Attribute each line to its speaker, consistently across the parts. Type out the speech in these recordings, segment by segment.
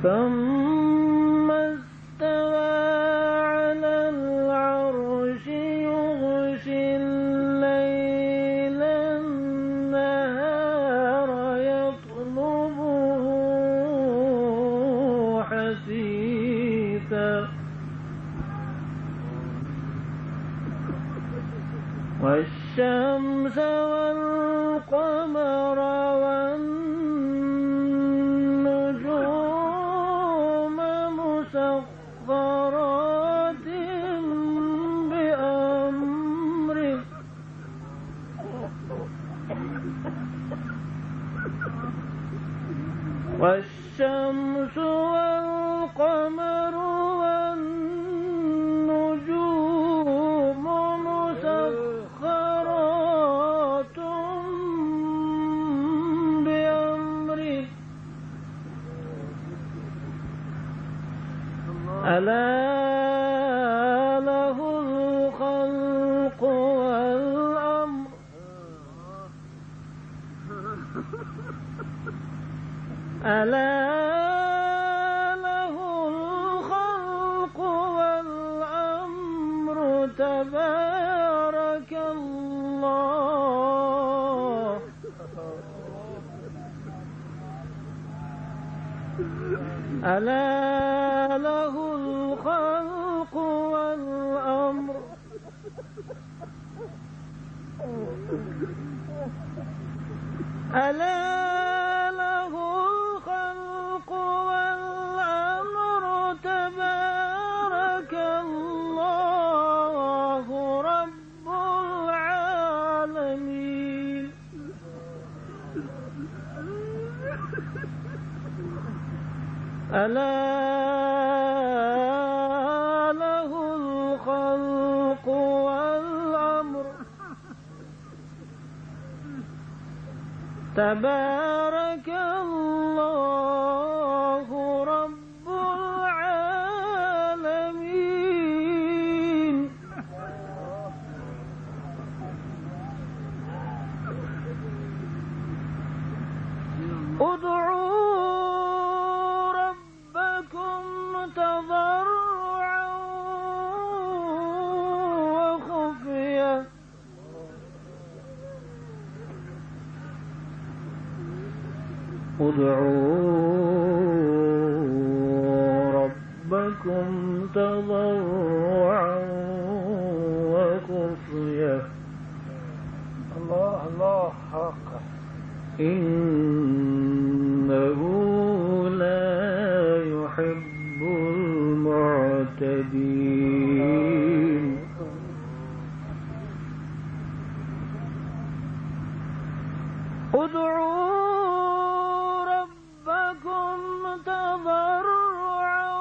Speaker 1: ثم استوى على العرش يغشي الليل النهار يطلبه حثيثا والشمس والقمر والنجوم مسخرات بأمره والشمس والقمر والنجوم مسخرات بأمره ألا له الخلق والأمر ألا له الخلق والأمر تبارك الله ألا له الخلق والأمر ألا له الخلق والأمر تبارك الله رب العالمين ألا له الخلق والأمر تبارك الله رب العالمين ادعوا ربكم تضرعا وخفية ادعوا ربكم تضرعا وخفية
Speaker 2: الله الله حق
Speaker 1: إنه لا يحب المعتدين ادعوا ربكم تضرعا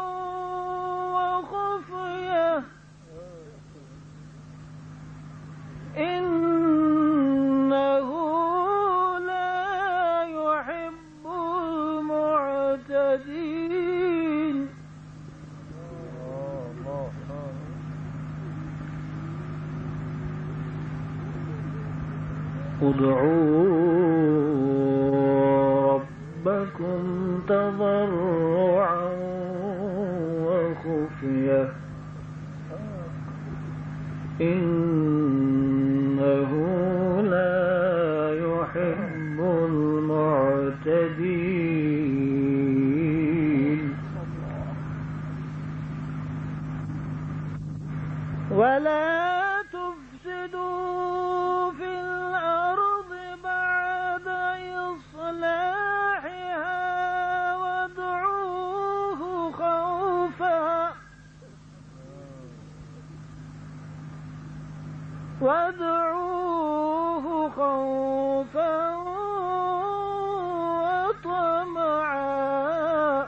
Speaker 1: وخفية إنه لا يحب المعتدين ادعوا ربكم تضرعا وخفية إنه لا يحب المعتدين ولا تفسدوا في الأرض بعد إصلاحها وادعوه خوفا وطمعا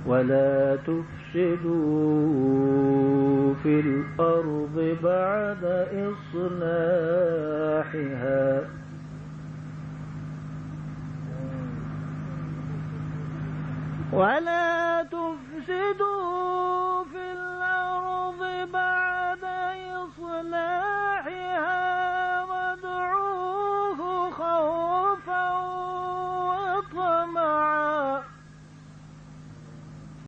Speaker 1: ولا تفسدوا في الأرض بعد إصلاحها ولا